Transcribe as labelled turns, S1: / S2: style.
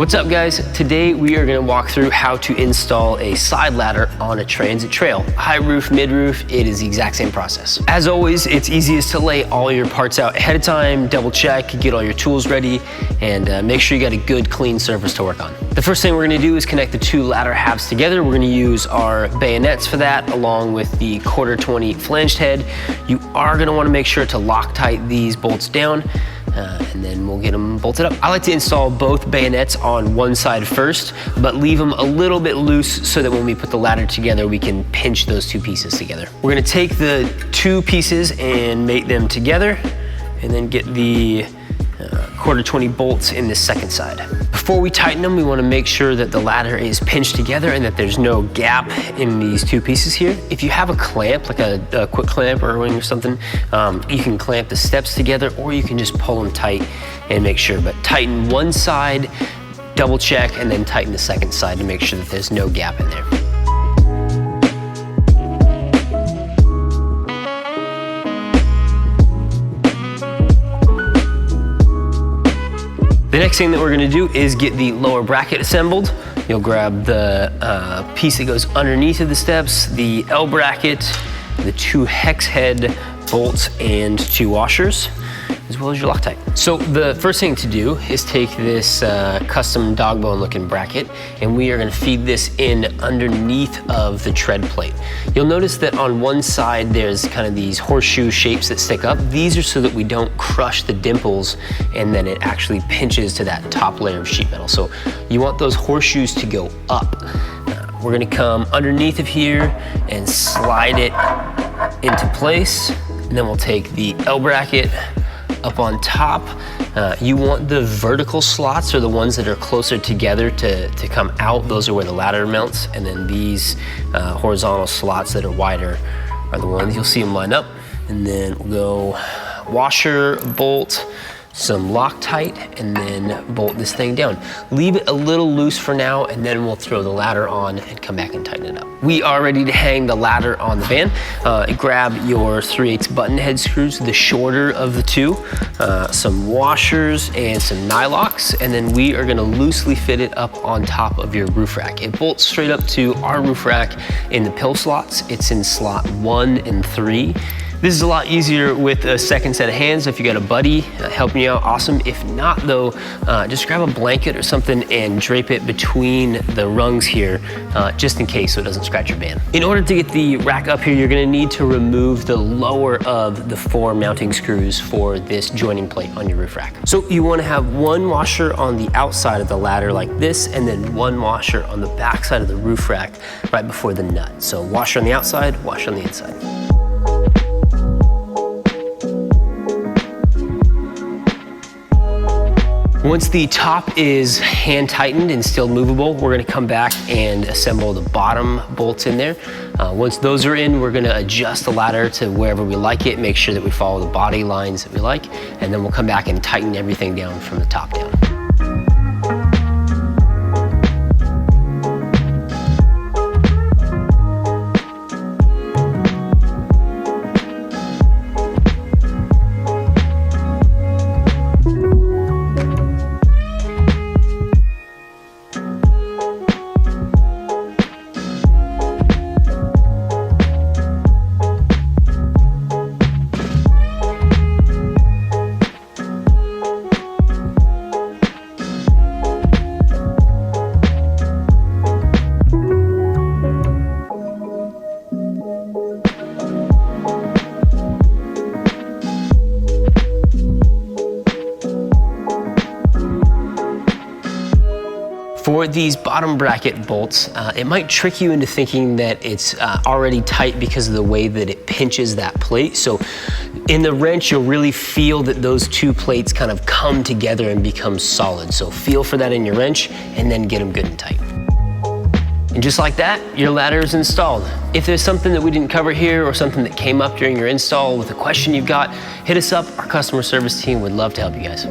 S1: What's up, guys? Today we are going to walk through how to install a side ladder on a transit trail. High roof, mid roof, it is the exact same process. As always, it's easiest to lay all your parts out ahead of time, double check, get all your tools ready, and make sure you got a good clean surface to work on. The first thing we're going to do is connect the two ladder halves together. We're going to use our bayonets for that, along with the 1/4-20 flanged head. You are going to want to make sure to Loctite these bolts down. And then we'll get them bolted up. I like to install both bayonets on one side first, but leave them a little bit loose so that when we put the ladder together, we can pinch those two pieces together. We're gonna take the two pieces and mate them together, and then get the 1/4-20 bolts in the second side. Before we tighten them, we want to make sure that the ladder is pinched together and that there's no gap in these two pieces here. If you have a clamp, like a quick clamp or a ring or something, you can clamp the steps together, or you can just pull them tight and make sure. But tighten one side, double check, and then tighten the second side to make sure that there's no gap in there. The next thing that we're gonna do is get the lower bracket assembled. You'll grab the piece that goes underneath of the steps, the L bracket, the two hex head bolts, and two washers, as well as your Loctite. So the first thing to do is take this custom dog bone looking bracket, and we are gonna feed this in underneath of the tread plate. You'll notice that on one side there's kind of these horseshoe shapes that stick up. These are so that we don't crush the dimples and then it actually pinches to that top layer of sheet metal. So you want those horseshoes to go up. We're gonna come underneath of here and slide it into place, and then we'll take the L bracket up on top. You want the vertical slots, or the ones that are closer together, to come out. Those are where the ladder mounts, and then these horizontal slots that are wider are the ones you'll see them line up. And then we'll go washer, bolt, some Loctite, and then bolt this thing down. Leave it a little loose for now, and then we'll throw the ladder on and come back and tighten it up. We are ready to hang the ladder on the van. Grab your 3/8 button head screws, the shorter of the two, some washers and some nylocks, and then we are gonna loosely fit it up on top of your roof rack. It bolts straight up to our roof rack in the pill slots. It's in slot 1 and 3. This is a lot easier with a second set of hands. If you got a buddy helping you out, awesome. If not though, just grab a blanket or something and drape it between the rungs here, just in case so it doesn't scratch your van. In order to get the rack up here, you're gonna need to remove the lower of the 4 mounting screws for this joining plate on your roof rack. So you wanna have one washer on the outside of the ladder like this, and then one washer on the back side of the roof rack right before the nut. So washer on the outside, washer on the inside. Once the top is hand tightened and still movable, we're gonna come back and assemble the bottom bolts in there. Once those are in, we're gonna adjust the ladder to wherever we like it, make sure that we follow the body lines that we like, and then we'll come back and tighten everything down from the top down. For these bottom bracket bolts, it might trick you into thinking that it's already tight because of the way that it pinches that plate. So in the wrench, you'll really feel that those two plates kind of come together and become solid. So feel for that in your wrench, and then get them good and tight. And just like that, your ladder is installed. If there's something that we didn't cover here, or something that came up during your install with a question you've got, hit us up. Our customer service team would love to help you guys.